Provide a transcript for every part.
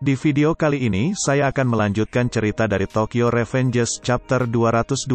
Di video kali ini saya akan melanjutkan cerita dari Tokyo Revengers Chapter 221.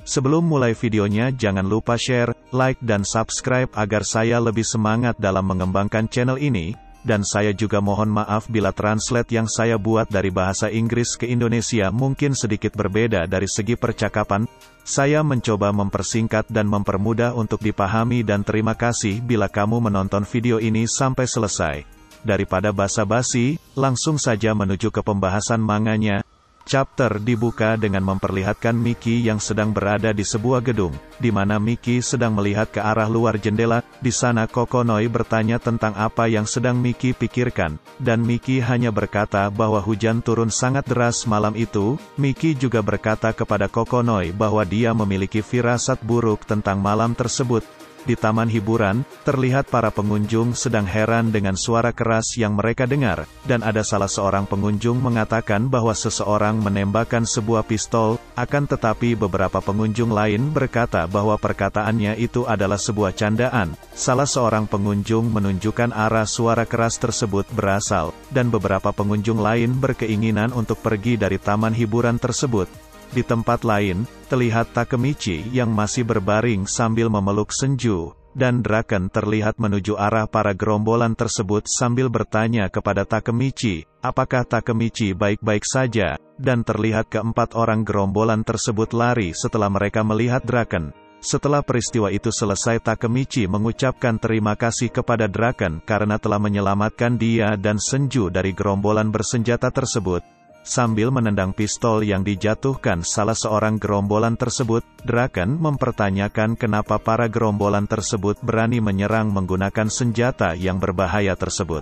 Sebelum mulai videonya jangan lupa share, like dan subscribe agar saya lebih semangat dalam mengembangkan channel ini, dan saya juga mohon maaf bila translate yang saya buat dari bahasa Inggris ke Indonesia mungkin sedikit berbeda dari segi percakapan. Saya mencoba mempersingkat dan mempermudah untuk dipahami dan terima kasih bila kamu menonton video ini sampai selesai. Daripada basa-basi, langsung saja menuju ke pembahasan manganya. Chapter dibuka dengan memperlihatkan Miki yang sedang berada di sebuah gedung, di mana Miki sedang melihat ke arah luar jendela. Di sana Kokonoi bertanya tentang apa yang sedang Miki pikirkan, dan Miki hanya berkata bahwa hujan turun sangat deras malam itu. Miki juga berkata kepada Kokonoi bahwa dia memiliki firasat buruk tentang malam tersebut. Di taman hiburan, terlihat para pengunjung sedang heran dengan suara keras yang mereka dengar, dan ada salah seorang pengunjung mengatakan bahwa seseorang menembakkan sebuah pistol, akan tetapi beberapa pengunjung lain berkata bahwa perkataannya itu adalah sebuah candaan. Salah seorang pengunjung menunjukkan arah suara keras tersebut berasal, dan beberapa pengunjung lain berkeinginan untuk pergi dari taman hiburan tersebut. Di tempat lain, terlihat Takemichi yang masih berbaring sambil memeluk Senju, dan Draken terlihat menuju arah para gerombolan tersebut sambil bertanya kepada Takemichi, apakah Takemichi baik-baik saja, dan terlihat keempat orang gerombolan tersebut lari setelah mereka melihat Draken. Setelah peristiwa itu selesai, Takemichi mengucapkan terima kasih kepada Draken karena telah menyelamatkan dia dan Senju dari gerombolan bersenjata tersebut. Sambil menendang pistol yang dijatuhkan salah seorang gerombolan tersebut, Draken mempertanyakan kenapa para gerombolan tersebut berani menyerang menggunakan senjata yang berbahaya tersebut.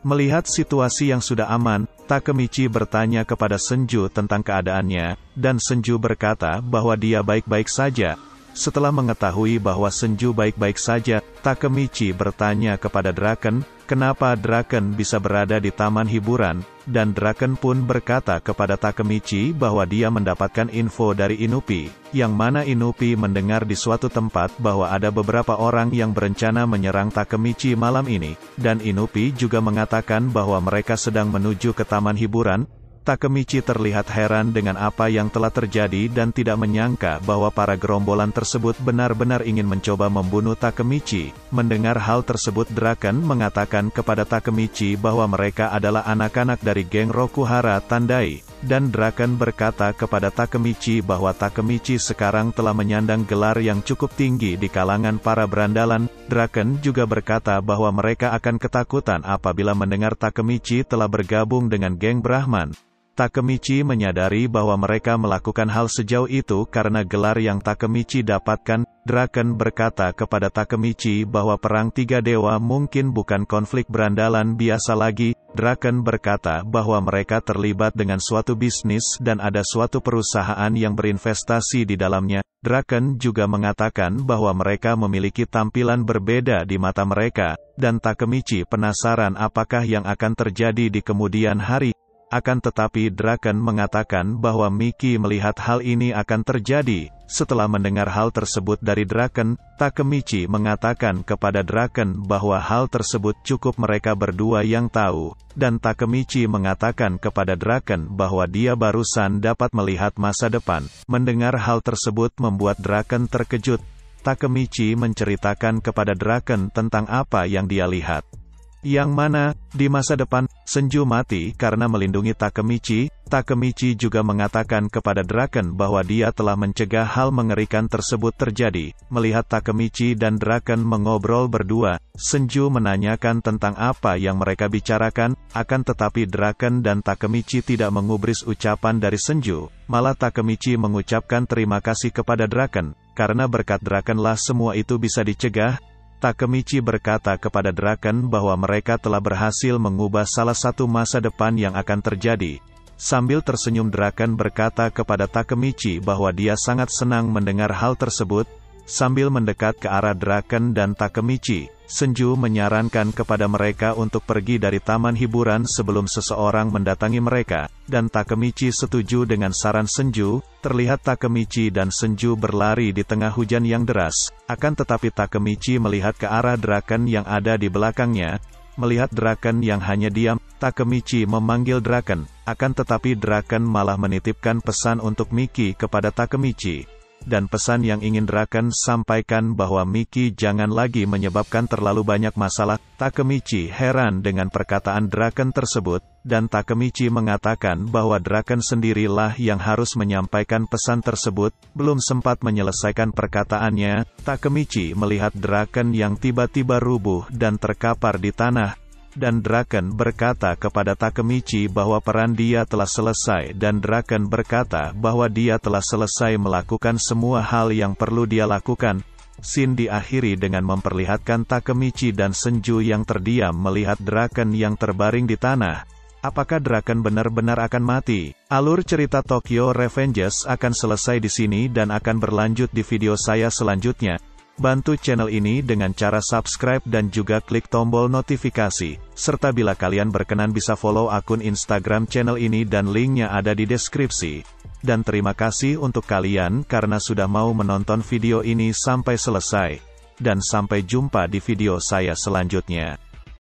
Melihat situasi yang sudah aman, Takemichi bertanya kepada Senju tentang keadaannya, dan Senju berkata bahwa dia baik-baik saja. Setelah mengetahui bahwa Senju baik-baik saja, Takemichi bertanya kepada Draken, kenapa Draken bisa berada di taman hiburan, dan Draken pun berkata kepada Takemichi bahwa dia mendapatkan info dari Inupi, yang mana Inupi mendengar di suatu tempat bahwa ada beberapa orang yang berencana menyerang Takemichi malam ini, dan Inupi juga mengatakan bahwa mereka sedang menuju ke taman hiburan. Takemichi terlihat heran dengan apa yang telah terjadi dan tidak menyangka bahwa para gerombolan tersebut benar-benar ingin mencoba membunuh Takemichi. Mendengar hal tersebut, Draken mengatakan kepada Takemichi bahwa mereka adalah anak-anak dari geng Rokuhara Tandai, dan Draken berkata kepada Takemichi bahwa Takemichi sekarang telah menyandang gelar yang cukup tinggi di kalangan para berandalan. Draken juga berkata bahwa mereka akan ketakutan apabila mendengar Takemichi telah bergabung dengan geng Brahman. Takemichi menyadari bahwa mereka melakukan hal sejauh itu karena gelar yang Takemichi dapatkan. Draken berkata kepada Takemichi bahwa perang tiga dewa mungkin bukan konflik berandalan biasa lagi. Draken berkata bahwa mereka terlibat dengan suatu bisnis dan ada suatu perusahaan yang berinvestasi di dalamnya. Draken juga mengatakan bahwa mereka memiliki tampilan berbeda di mata mereka, dan Takemichi penasaran apakah yang akan terjadi di kemudian hari. Akan tetapi Draken mengatakan bahwa Miki melihat hal ini akan terjadi. Setelah mendengar hal tersebut dari Draken, Takemichi mengatakan kepada Draken bahwa hal tersebut cukup mereka berdua yang tahu, dan Takemichi mengatakan kepada Draken bahwa dia barusan dapat melihat masa depan. Mendengar hal tersebut membuat Draken terkejut. Takemichi menceritakan kepada Draken tentang apa yang dia lihat. Yang mana, di masa depan, Senju mati karena melindungi Takemichi. Takemichi juga mengatakan kepada Draken bahwa dia telah mencegah hal mengerikan tersebut terjadi. Melihat Takemichi dan Draken mengobrol berdua, Senju menanyakan tentang apa yang mereka bicarakan, akan tetapi Draken dan Takemichi tidak mengubris ucapan dari Senju. Malah Takemichi mengucapkan terima kasih kepada Draken, karena berkat Drakenlah semua itu bisa dicegah. Takemichi berkata kepada Draken bahwa mereka telah berhasil mengubah salah satu masa depan yang akan terjadi. Sambil tersenyum, Draken berkata kepada Takemichi bahwa dia sangat senang mendengar hal tersebut. Sambil mendekat ke arah Draken dan Takemichi, Senju menyarankan kepada mereka untuk pergi dari taman hiburan sebelum seseorang mendatangi mereka, dan Takemichi setuju dengan saran Senju. Terlihat Takemichi dan Senju berlari di tengah hujan yang deras, akan tetapi Takemichi melihat ke arah Draken yang ada di belakangnya. Melihat Draken yang hanya diam, Takemichi memanggil Draken, akan tetapi Draken malah menitipkan pesan untuk Miki kepada Takemichi. Dan pesan yang ingin Draken sampaikan bahwa Miki jangan lagi menyebabkan terlalu banyak masalah. Takemichi heran dengan perkataan Draken tersebut, dan Takemichi mengatakan bahwa Draken sendirilah yang harus menyampaikan pesan tersebut. Belum sempat menyelesaikan perkataannya, Takemichi melihat Draken yang tiba-tiba rubuh dan terkapar di tanah. Dan Draken berkata kepada Takemichi bahwa peran dia telah selesai, dan Draken berkata bahwa dia telah selesai melakukan semua hal yang perlu dia lakukan. Scene diakhiri dengan memperlihatkan Takemichi dan Senju yang terdiam melihat Draken yang terbaring di tanah. Apakah Draken benar-benar akan mati? Alur cerita Tokyo Revengers akan selesai di sini dan akan berlanjut di video saya selanjutnya. Bantu channel ini dengan cara subscribe dan juga klik tombol notifikasi. Serta bila kalian berkenan bisa follow akun Instagram channel ini dan linknya ada di deskripsi. Dan terima kasih untuk kalian karena sudah mau menonton video ini sampai selesai. Dan sampai jumpa di video saya selanjutnya.